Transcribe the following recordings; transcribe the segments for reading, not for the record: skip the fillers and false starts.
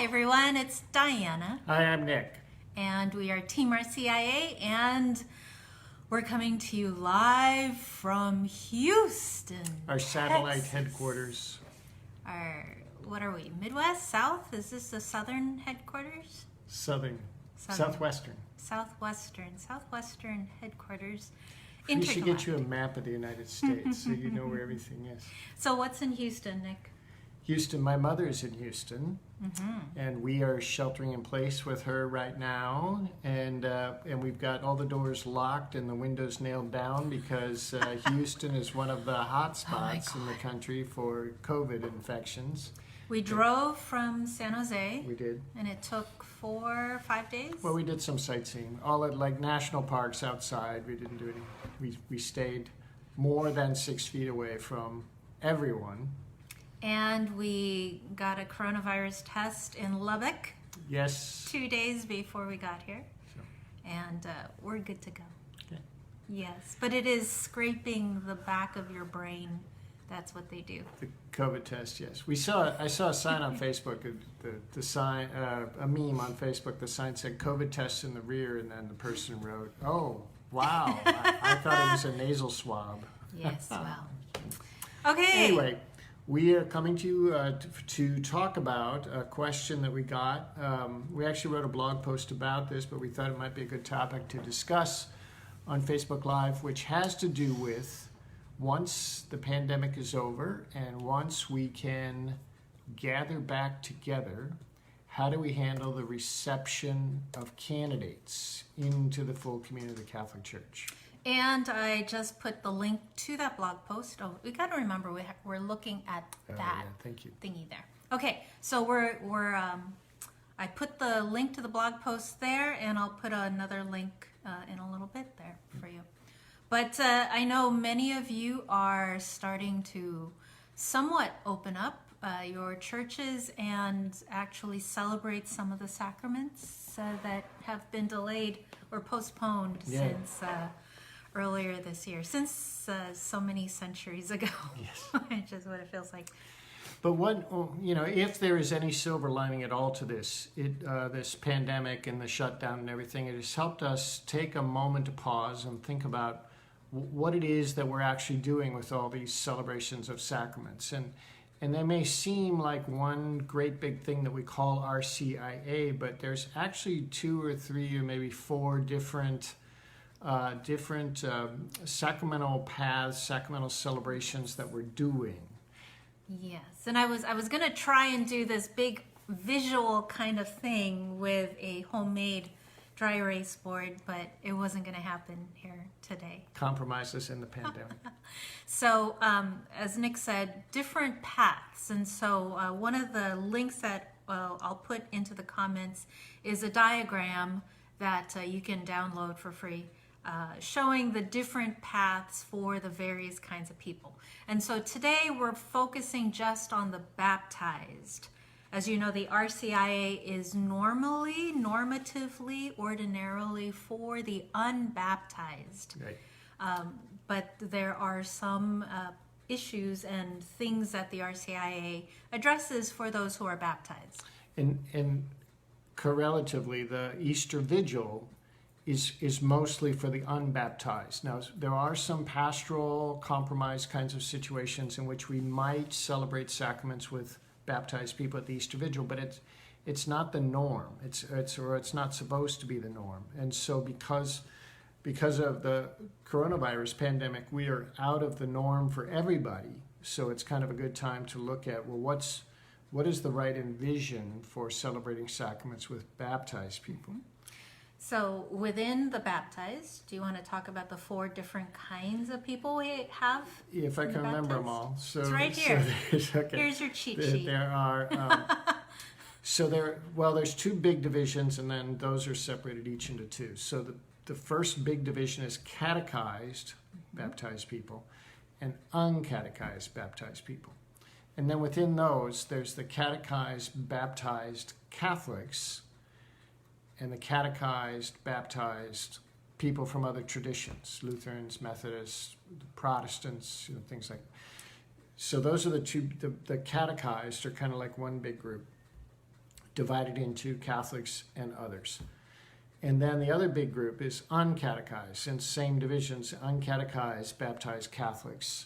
Hi everyone, it's Diana. Hi, I'm Nick. And we are Team RCIA, and we're coming to you live from Houston, Our satellite Texas. headquarters. What are we, Midwest, South? Is this the Southern headquarters? Southwestern. Southwestern headquarters. We should get you a map of the United States so you know where everything is. So what's in Houston, Nick? Houston, my mother is in Houston, and we are sheltering in place with her right now, and we've got all the doors locked and the windows nailed down because Houston is one of the hot spots in the country for COVID infections. We drove from San Jose. We did. And it took 4 or 5 days? Well, we did some sightseeing, all at like national parks outside. We didn't do any. We stayed more than 6 feet away from everyone. And we got a coronavirus test in Lubbock. Yes. 2 days before we got here. So. And we're good to go. Okay. Yes, but it is scraping the back of your brain. That's what they do. The COVID test, yes. I saw a sign on Facebook, the sign, a meme on Facebook. The sign said COVID test in the rear, and then the person wrote, "Oh, wow, I thought it was a nasal swab." Yes, well. Okay. Anyway, we are coming to you to talk about a question that we got. We actually wrote a blog post about this, but we thought it might be a good topic to discuss on Facebook Live, which has to do with once the pandemic is over and once we can gather back together, how do we handle the reception of candidates into the full community of the Catholic Church? And I just put the link to that blog post. Oh, we got to remember we're looking at that thank you. thingy there. Okay, so I put the link to the blog post there, and I'll put another link in a little bit there for you. But I know many of you are starting to somewhat open up your churches and actually celebrate some of the sacraments that have been delayed or postponed since earlier this year, since so many centuries ago, which is what it feels like. But if there is any silver lining at all to this, this pandemic and the shutdown and everything, it has helped us take a moment to pause and think about what it is that we're actually doing with all these celebrations of sacraments. And they may seem like one great big thing that we call RCIA, but there's actually 2 or 3 or maybe 4 different sacramental paths, sacramental celebrations that we're doing. Yes, and I was going to try and do this big visual kind of thing with a homemade dry erase board, but it wasn't going to happen here today. Compromises in the pandemic. So, as Nick said, different paths. And so one of the links that I'll put into the comments is a diagram that you can download for free, showing the different paths for the various kinds of people. And so today we're focusing just on the baptized. As you know, the RCIA is normatively, ordinarily for the unbaptized. Right. But there are some issues and things that the RCIA addresses for those who are baptized. And correlatively, the Easter Vigil is mostly for the unbaptized. Now, there are some pastoral compromise kinds of situations in which we might celebrate sacraments with baptized people at the Easter Vigil, but it's not the norm. It's not supposed to be the norm. And so because of the coronavirus pandemic, we are out of the norm for everybody. So it's kind of a good time to look at, well, what is the right and vision for celebrating sacraments with baptized people? So within the baptized, do you want to talk about the 4 different kinds of people we have? If I can remember them all. So, it's right here. Okay. Here's your cheat sheet. There are, there's 2 big divisions, and then those are separated each into 2. So the first big division is catechized baptized people and uncatechized baptized people. And then within those, there's the catechized baptized Catholics and the catechized baptized people from other traditions, Lutherans, Methodists, Protestants, things like that. So those are the 2, the catechized are kind of like one big group. divided into Catholics and others. And then the other big group is uncatechized, and same divisions, uncatechized baptized Catholics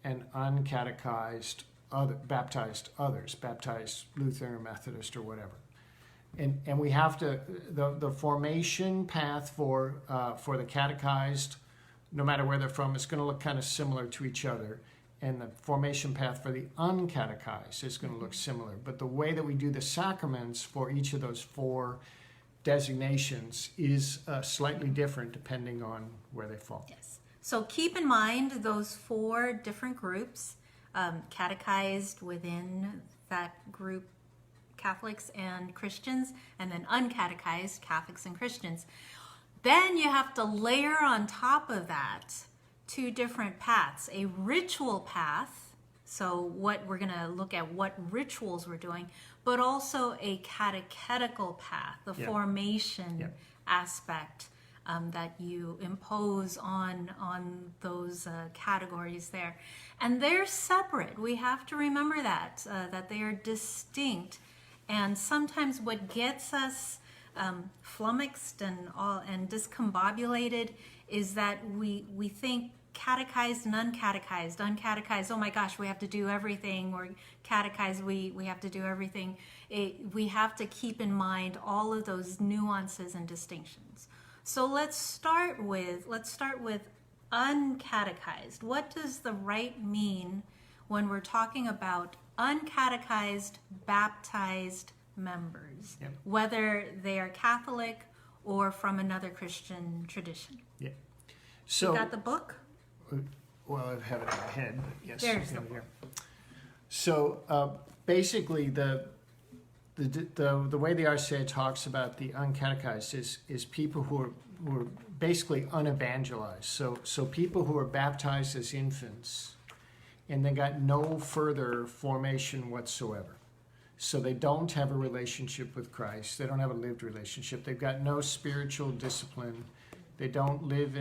and uncatechized baptized others, baptized Lutheran or Methodist or whatever. And we have to, the formation path for the catechized, no matter where they're from, is going to look kind of similar to each other. And the formation path for the uncatechized is going to look similar. But the way that we do the sacraments for each of those four designations is slightly different depending on where they fall. Yes. So keep in mind those four different groups, catechized within that group, Catholics and Christians, and then uncatechized Catholics and Christians. Then you have to layer on top of that two different paths, a ritual path, so what we're going to look at what rituals we're doing, but also a catechetical path, the formation aspect that you impose on those categories there. And they're separate. We have to remember that they are distinct. And sometimes what gets us flummoxed and discombobulated is that we think catechized and uncatechized. Uncatechized, oh my gosh, we have to do everything. Or catechized, we have to do everything. We have to keep in mind all of those nuances and distinctions. So let's start with uncatechized. What does the rite mean when we're talking about uncatechized baptized members, whether they are Catholic or from another Christian tradition? Yeah. So you got the book? Well, I have it in my head, but yes. There's the book. Here. So basically, the way the RCIA talks about the uncatechized is people who are basically unevangelized. So people who are baptized as infants and they got no further formation whatsoever. So they don't have a relationship with Christ. They don't have a lived relationship. They've got no spiritual discipline. They don't live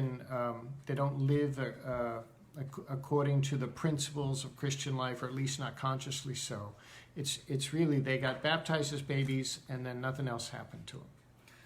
according to the principles of Christian life, or at least not consciously so. It's really, they got baptized as babies and then nothing else happened to them.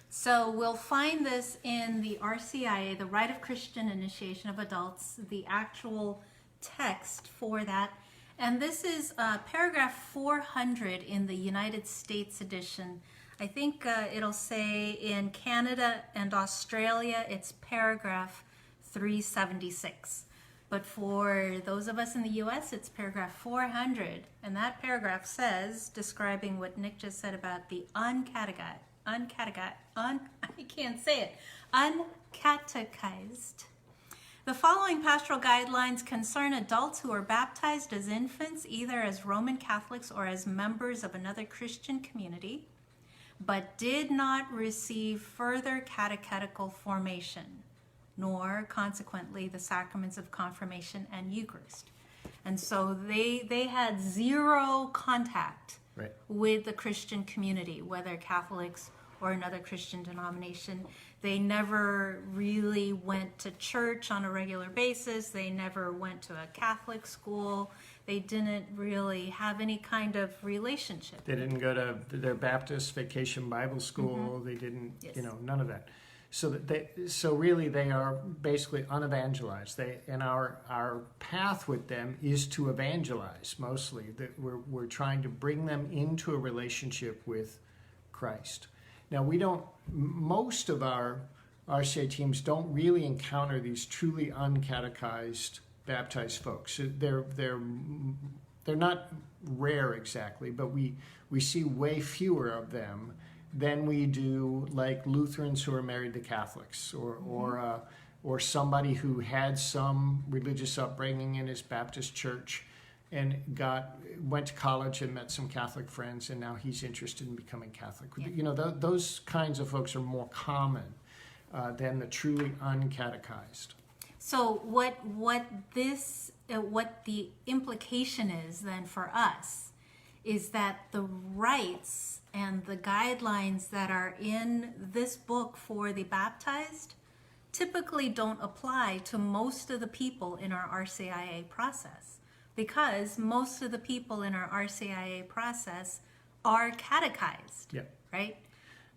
So we'll find this in the RCIA, the Rite of Christian Initiation of Adults, the actual text for that. And this is paragraph 400 in the United States edition. I think it'll say in Canada and Australia, it's paragraph 376. But for those of us in the U.S., it's paragraph 400. And that paragraph says, describing what Nick just said about the uncatechized, the following pastoral guidelines concern adults who are baptized as infants, either as Roman Catholics or as members of another Christian community, but did not receive further catechetical formation, nor consequently the sacraments of confirmation and Eucharist. And so they had zero contact with the Christian community, whether Catholics or another Christian denomination. They never really went to church on a regular basis. They never went to a Catholic school. They didn't really have any kind of relationship. They didn't go to their Baptist vacation Bible school. They didn't, none of that. So really they are basically unevangelized. And our path with them is to evangelize mostly. That we're trying to bring them into a relationship with Christ. Now most of our RCIA teams don't really encounter these truly uncatechized baptized folks. They're not rare exactly, but we see way fewer of them than we do like Lutherans who are married to Catholics, or somebody who had some religious upbringing in his Baptist church and went to college and met some Catholic friends, and now he's interested in becoming Catholic. Yeah. Those kinds of folks are more common than the truly uncatechized. So what the implication is then for us is that the rites and the guidelines that are in this book for the baptized typically don't apply to most of the people in our RCIA process, because most of the people in our RCIA process are catechized, Yeah. right?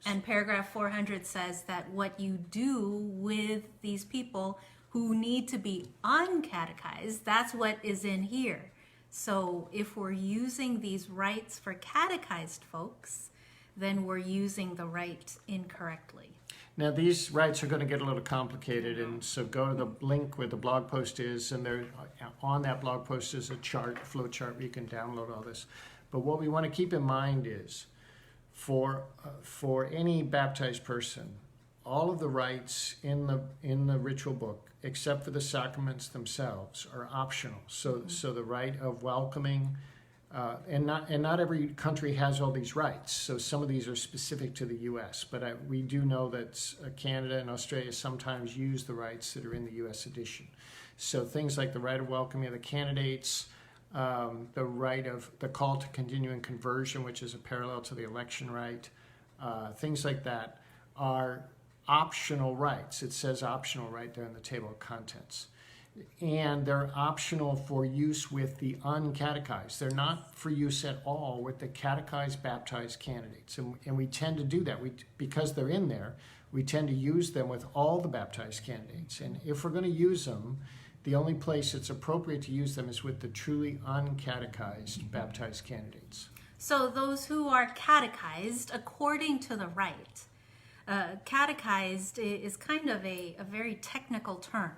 And paragraph 400 says that what you do with these people who need to be uncatechized, that's what is in here. So if we're using these rites for catechized folks, then we're using the rite incorrectly. Now, these rights are going to get a little complicated, and so go to the link where the blog post is, and there on that blog post is a chart, flow chart, where you can download all this. But what we want to keep in mind is, for any baptized person, all of the rites in the ritual book, except for the sacraments themselves, are optional. So the rite of welcoming. And not every country has all these rights. So some of these are specific to the U.S. But we do know that Canada and Australia sometimes use the rights that are in the U.S. edition. So things like the rite of welcoming of the candidates, the rite of the call to continuing conversion, which is a parallel to the election rite, things like that are optional rights. It says optional right there in the table of contents. And they're optional for use with the uncatechized. They're not for use at all with the catechized baptized candidates. And we tend to do that. Because they're in there, we tend to use them with all the baptized candidates. And if we're going to use them, the only place it's appropriate to use them is with the truly uncatechized baptized candidates. So those who are catechized according to the rite, catechized is kind of a very technical term.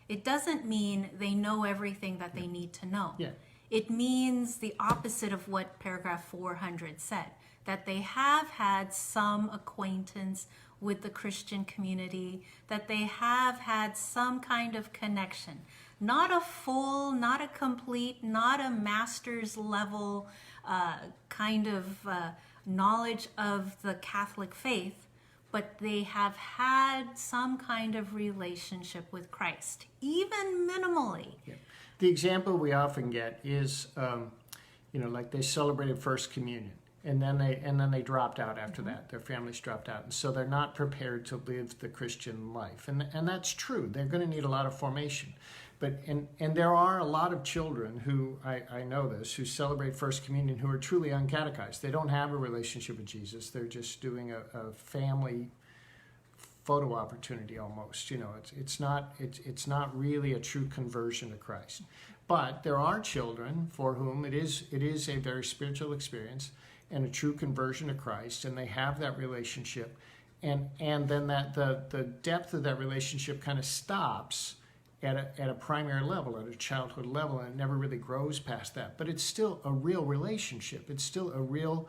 It doesn't mean they know everything that they need to know. Yeah. It means the opposite of what paragraph 400 said, that they have had some acquaintance with the Christian community, that they have had some kind of connection. Not a full, not a complete, not a master's level kind of knowledge of the Catholic faith, but they have had some kind of relationship with Christ, even minimally. Yeah. The example we often get is, like they celebrated First Communion, and then they dropped out after that. Their families dropped out, and so they're not prepared to live the Christian life, and that's true. They're going to need a lot of formation, and there are a lot of children who I know this who celebrate First Communion who are truly uncatechized. They don't have a relationship with Jesus. They're just doing a family photo opportunity almost. It's not really a true conversion to Christ. But there are children for whom it is a very spiritual experience and a true conversion to Christ, and they have that relationship, and then that the depth of that relationship kind of stops at a primary level, at a childhood level, and it never really grows past that. But it's still a real relationship. It's still a real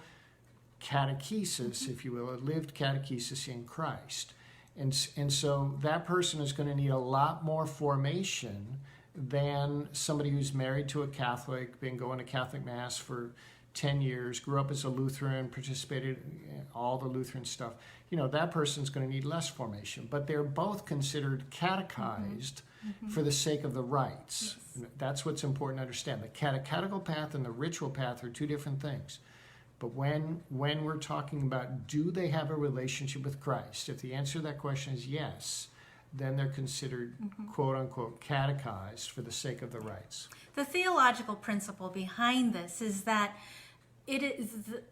catechesis, if you will, a lived catechesis in Christ. And so that person is going to need a lot more formation than somebody who's married to a Catholic, been going to Catholic Mass for 10 years, grew up as a Lutheran, participated in all the Lutheran stuff. That person's going to need less formation. But they're both considered catechized for the sake of the rites. Yes. That's what's important to understand. The catechetical path and the ritual path are two different things. But when we're talking about do they have a relationship with Christ, if the answer to that question is yes, then they're considered quote-unquote catechized for the sake of the rites. The theological principle behind this is that it is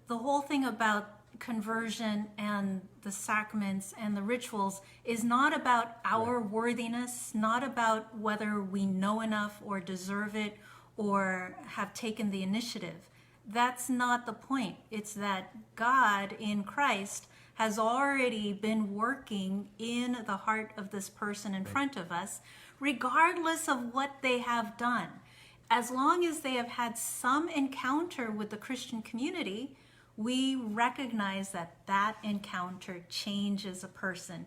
the whole thing about conversion and the sacraments and the rituals is not about our worthiness, not about whether we know enough or deserve it or have taken the initiative. That's not the point. It's that God in Christ has already been working in the heart of this person in front of us, regardless of what they have done. As long as they have had some encounter with the Christian community, we recognize that encounter changes a person,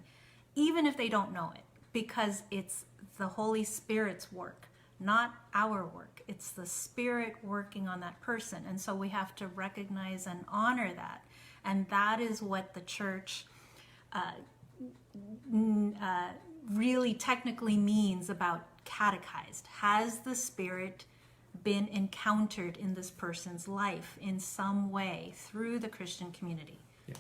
even if they don't know it, because it's the Holy Spirit's work, not our work. It's the Spirit working on that person. And so we have to recognize and honor that. And that is what the church really technically means about catechized. Has the Spirit been encountered in this person's life in some way through the Christian community? Yeah.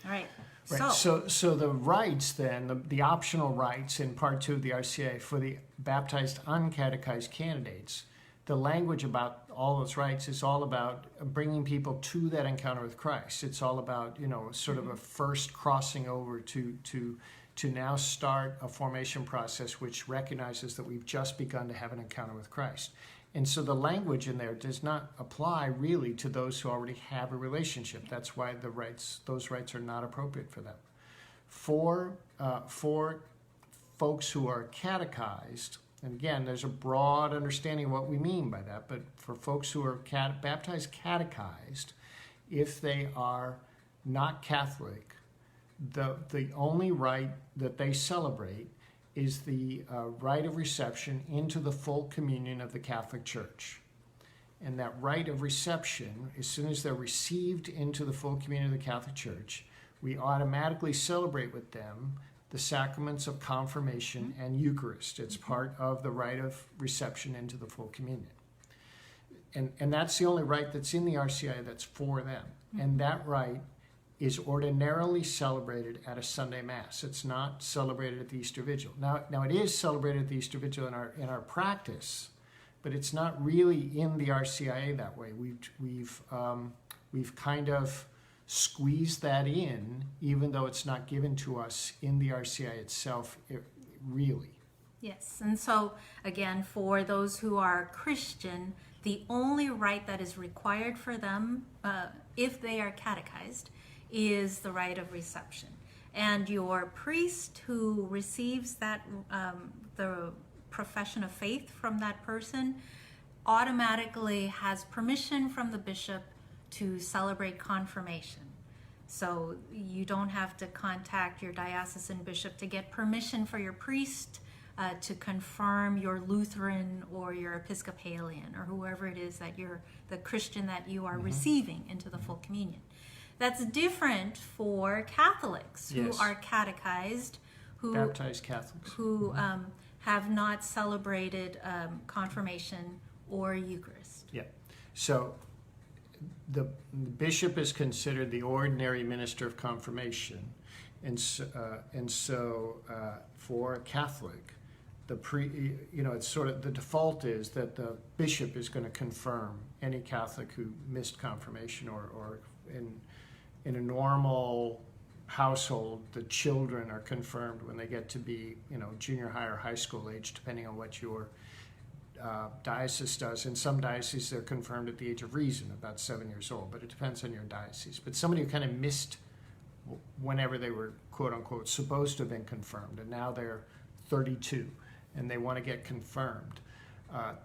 All right. Right. So the rites then, the optional rites in Part 2 of the RCIA for the baptized uncatechized candidates, the language about all those rites is all about bringing people to that encounter with Christ. It's all about, sort of a first crossing over to now start a formation process which recognizes that we've just begun to have an encounter with Christ. And so the language in there does not apply really to those who already have a relationship. That's why those rites are not appropriate for them. For folks who are catechized, and again, there's a broad understanding of what we mean by that, but for folks who are baptized catechized, if they are not Catholic, the only rite that they celebrate is the rite of reception into the full communion of the Catholic Church. And that rite of reception, as soon as they're received into the full communion of the Catholic Church, we automatically celebrate with them the sacraments of confirmation and Eucharist. It's part of the rite of reception into the full communion. And that's the only rite that's in the RCIA that's for them. And that rite is ordinarily celebrated at a Sunday Mass. It's not celebrated at the Easter Vigil. Now it is celebrated at the Easter Vigil in our practice, but it's not really in the RCIA that way. We've kind of squeeze that in, even though it's not given to us in the RCIA itself, really. Yes, and so again, for those who are Christian, the only rite that is required for them, if they are catechized, is the rite of reception. And your priest who receives that, the profession of faith from that person, automatically has permission from the bishop to celebrate confirmation. So you don't have to contact your diocesan bishop to get permission for your priest to confirm your Lutheran or your Episcopalian or whoever it is that you're, the Christian that you are receiving into the full communion. That's different for Catholics who are catechized, who baptized Catholics, who have not celebrated confirmation or Eucharist. Yeah. So the bishop is considered the ordinary minister of confirmation, and so for a Catholic, it's sort of the default is that the bishop is going to confirm any Catholic who missed confirmation, or in a normal household, the children are confirmed when they get to be junior high or high school age, depending on what your diocese does. In some dioceses, they're confirmed at the age of reason, about 7 years old, but it depends on your diocese. But somebody who kind of missed whenever they were, quote unquote, supposed to have been confirmed, and now they're 32 and they want to get confirmed,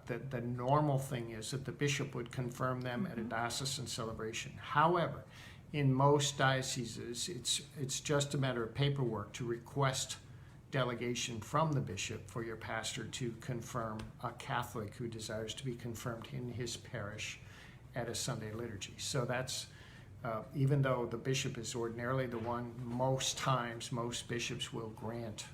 the normal thing is that the bishop would confirm them at a diocesan celebration. However, in most dioceses, it's just a matter of paperwork to request delegation from the bishop for your pastor to confirm a Catholic who desires to be confirmed in his parish at a Sunday liturgy. So that's, even though the bishop is ordinarily the one, most bishops will grant,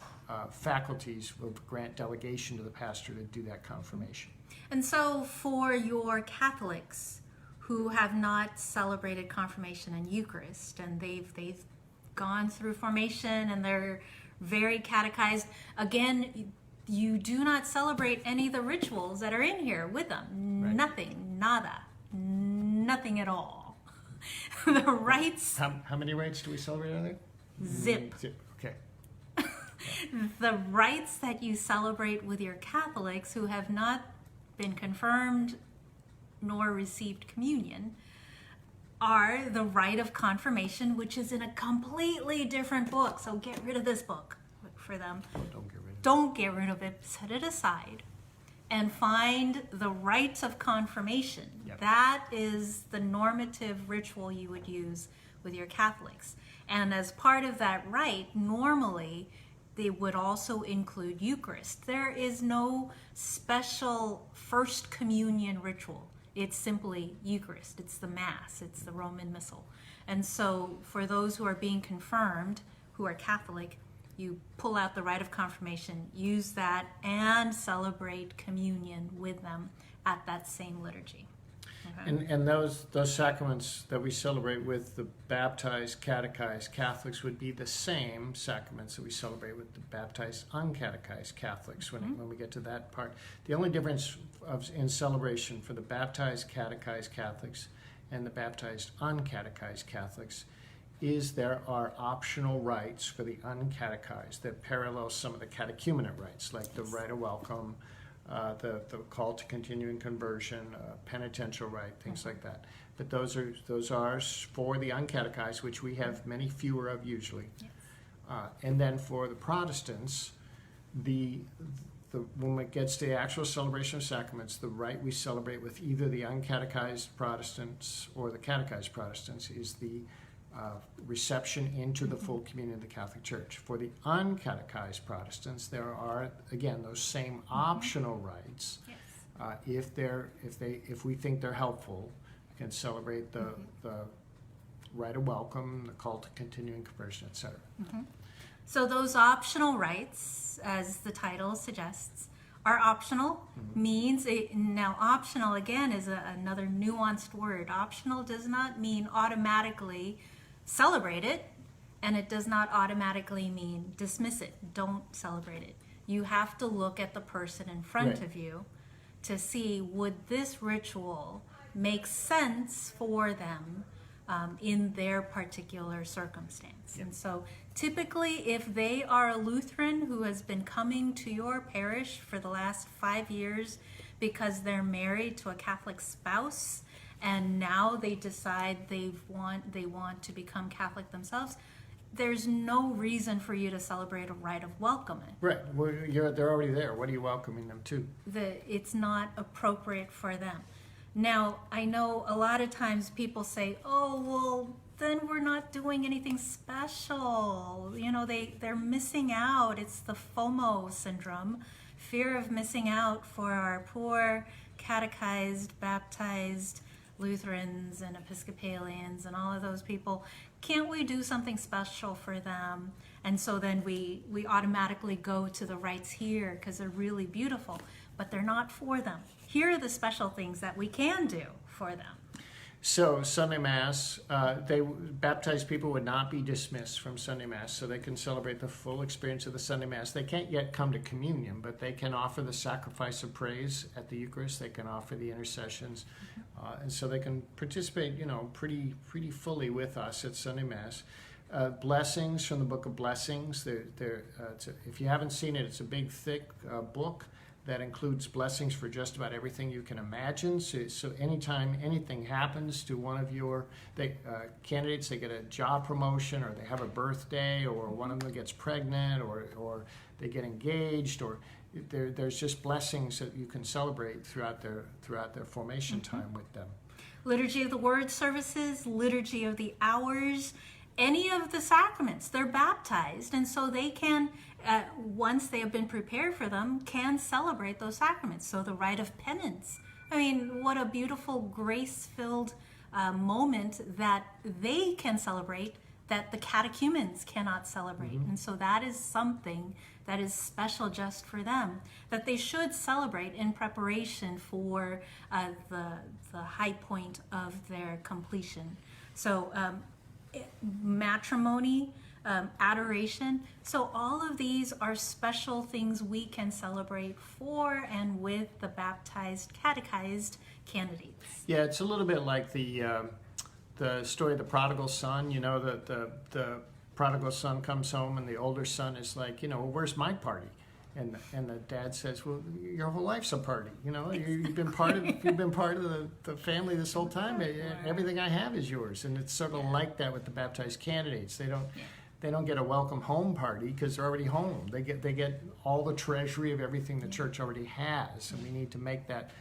faculties will grant delegation to the pastor to do that confirmation. And so for your Catholics who have not celebrated confirmation and Eucharist, and they've gone through formation and they're very catechized, again, you do not celebrate any of the rituals that are in here with them. Right. Nothing, nada, nothing at all. The rites. How many rites do we celebrate on there? Zip. Okay. The rites that you celebrate with your Catholics who have not been confirmed nor received communion are the rite of confirmation, which is in a completely different book. So get rid of this book for them. Oh, don't get rid of it. Don't get rid of it. Set it aside and find the rites of confirmation. Yep. That is the normative ritual you would use with your Catholics. And as part of that rite, normally they would also include Eucharist. There is no special First Communion ritual. It's simply Eucharist. It's the Mass. It's the Roman Missal. And so for those who are being confirmed, who are Catholic, you pull out the rite of confirmation, use that, and celebrate communion with them at that same liturgy. Okay. And those sacraments that we celebrate with the baptized, catechized Catholics would be the same sacraments that we celebrate with the baptized, uncatechized Catholics when we get to that part. The only difference in celebration for the baptized, catechized Catholics and the baptized, uncatechized Catholics is there are optional rites for the uncatechized that parallel some of the catechumenate rites, like the rite of welcome, the call to continuing conversion, penitential rite, things like that. But those are for the uncatechized, which we have many fewer of usually. Yes. And then for the Protestants, when it gets to the actual celebration of sacraments, the rite we celebrate with either the uncatechized Protestants or the catechized Protestants is the reception into the full communion of the Catholic Church. For the uncatechized Protestants, there are again those same optional rites. Yes. If we think they're helpful, we can celebrate the rite of welcome, the call to continuing conversion, etc. So those optional rites, as the title suggests, are optional. Means now optional again is another nuanced word. Optional does not mean automatically celebrate it, and it does not automatically mean dismiss it. Don't celebrate it. You have to look at the person in front of you to see, would this ritual make sense for them in their particular circumstance. And so typically if they are a Lutheran who has been coming to your parish for the last 5 years because they're married to a Catholic spouse and now they decide they want to become Catholic themselves, there's no reason for you to celebrate a rite of welcoming. Right. Well, they're already there. What are you welcoming them to? It's not appropriate for them. Now, I know a lot of times people say, oh, well, then we're not doing anything special. You know, they're missing out. It's the FOMO syndrome, fear of missing out for our poor catechized, baptized Lutherans and Episcopalians and all of those people. Can't we do something special for them? And so then we automatically go to the rites here because they're really beautiful, but they're not for them. Here are the special things that we can do for them. So Sunday Mass, baptized people would not be dismissed from Sunday Mass, so they can celebrate the full experience of the Sunday Mass. They can't yet come to communion, but they can offer the sacrifice of praise at the Eucharist. They can offer the intercessions, and so they can participate, pretty fully with us at Sunday Mass. Blessings from the Book of Blessings. If you haven't seen it, it's a big, thick book that includes blessings for just about everything you can imagine. So anytime anything happens to one of your candidates, they get a job promotion, or they have a birthday, or one of them gets pregnant, or they get engaged, or there's just blessings that you can celebrate throughout their formation time with them. Liturgy of the Word services, Liturgy of the Hours, any of the sacraments, they're baptized, and so they can, once they have been prepared for them, can celebrate those sacraments. So the rite of penance, I mean, what a beautiful grace-filled moment that they can celebrate that the catechumens cannot celebrate. And so that is something that is special just for them, that they should celebrate in preparation for the high point of their completion. So matrimony, adoration. So all of these are special things we can celebrate for and with the baptized, catechized candidates. Yeah, it's a little bit like the story of the prodigal son. The prodigal son comes home and the older son is like, well, where's my party? And the dad says, well, your whole life's a party. You've been part of the family this whole time. Everything I have is yours. And it's sort of like that with the baptized candidates. They don't get a welcome home party because they're already home. They get all the treasury of everything the church already has, and we need to make that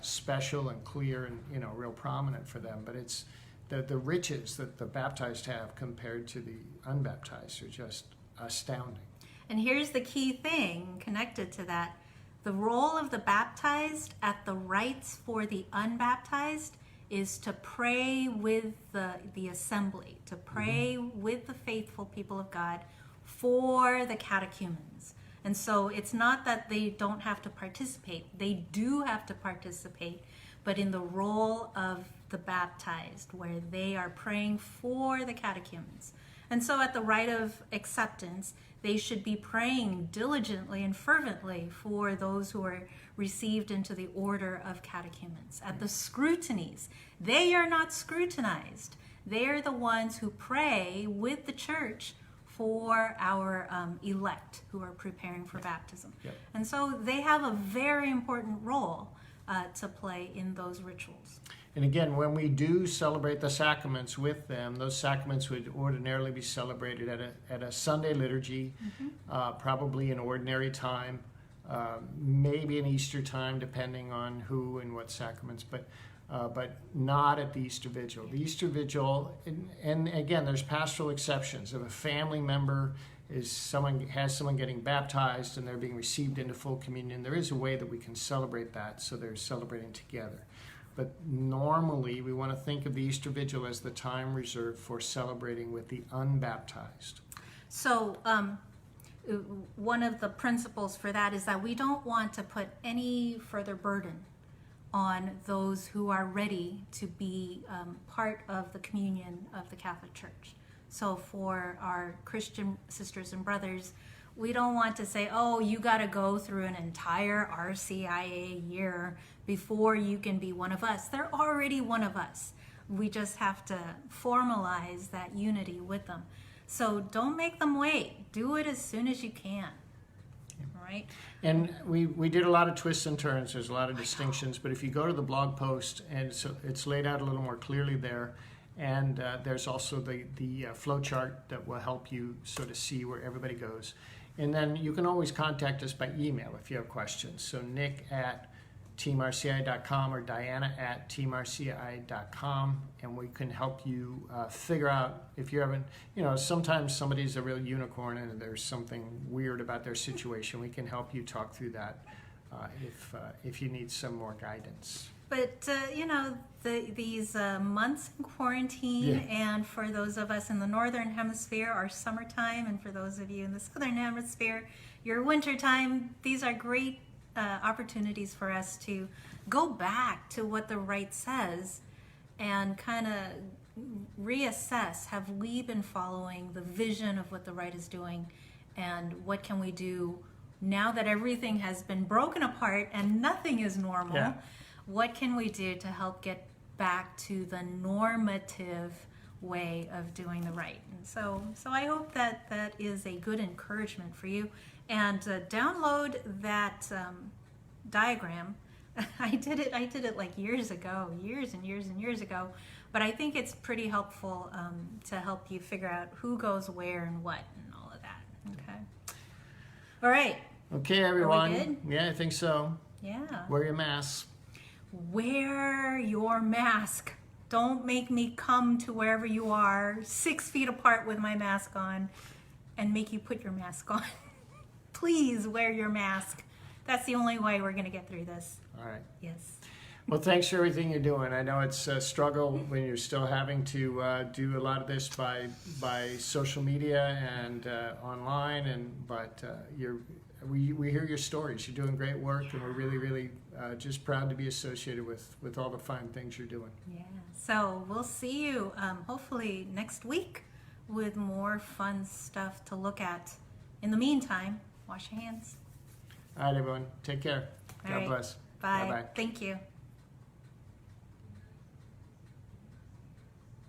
special and clear and real prominent for them. But it's the riches that the baptized have compared to the unbaptized are just astounding. And here's the key thing connected to that. The role of the baptized at the rites for the unbaptized is to pray with the assembly, to pray with the faithful people of God for the catechumens. And so it's not that they don't have to participate. They do have to participate, but in the role of the baptized, where they are praying for the catechumens. And so at the rite of acceptance, they should be praying diligently and fervently for those who are received into the order of catechumens. At the scrutinies, they are not scrutinized. They are the ones who pray with the church for our elect who are preparing for baptism. Yep. And so they have a very important role to play in those rituals. And again, when we do celebrate the sacraments with them, those sacraments would ordinarily be celebrated at a Sunday liturgy, probably an ordinary time, maybe an Easter time, depending on who and what sacraments, but not at the Easter Vigil. The Easter Vigil, and again, there's pastoral exceptions. If a family member has someone getting baptized and they're being received into full communion, there is a way that we can celebrate that, so they're celebrating together. But normally, we want to think of the Easter Vigil as the time reserved for celebrating with the unbaptized. So one of the principles for that is that we don't want to put any further burden on those who are ready to be part of the communion of the Catholic Church. So for our Christian sisters and brothers, we don't want to say, oh, you got to go through an entire RCIA year before you can be one of us. They're already one of us. We just have to formalize that unity with them. So don't make them wait. Do it as soon as you can. Right? And we did a lot of twists and turns. There's a lot of distinctions. But if you go to the blog post, and so it's laid out a little more clearly there. And there's also the flow chart that will help you sort of see where everybody goes. And then you can always contact us by email if you have questions. So nick@teamrci.com or diana@teamrci.com, and we can help you figure out if you're having, sometimes somebody's a real unicorn and there's something weird about their situation. We can help you talk through that if you need some more guidance. But, these months in quarantine, and for those of us in the Northern Hemisphere, our summertime, and for those of you in the Southern Hemisphere, your wintertime, these are great opportunities for us to go back to what the rite says and kind of reassess, have we been following the vision of what the rite is doing, and what can we do now that everything has been broken apart and nothing is normal? Yeah. What can we do to help get back to the normative way of doing the rite? And so I hope that is a good encouragement for you. And download that diagram. I did it like years and years ago. But I think it's pretty helpful to help you figure out who goes where and what and all of that. Okay. All right. Okay, everyone. Are we good? Yeah, I think so. Yeah. Wear your masks. Wear your mask. Don't make me come to wherever you are 6 feet apart with my mask on and make you put your mask on. Please wear your mask. That's the only way we're going to get through this. All right. Yes. Well, thanks for everything you're doing. I know it's a struggle when you're still having to do a lot of this by social media and online, but we hear your stories. You're doing great work, and we're really, really just proud to be associated with all the fine things you're doing. Yeah. So we'll see you hopefully next week with more fun stuff to look at. In the meantime, wash your hands. All right, everyone. Take care. All God right. bless. Bye. Bye-bye. Thank you.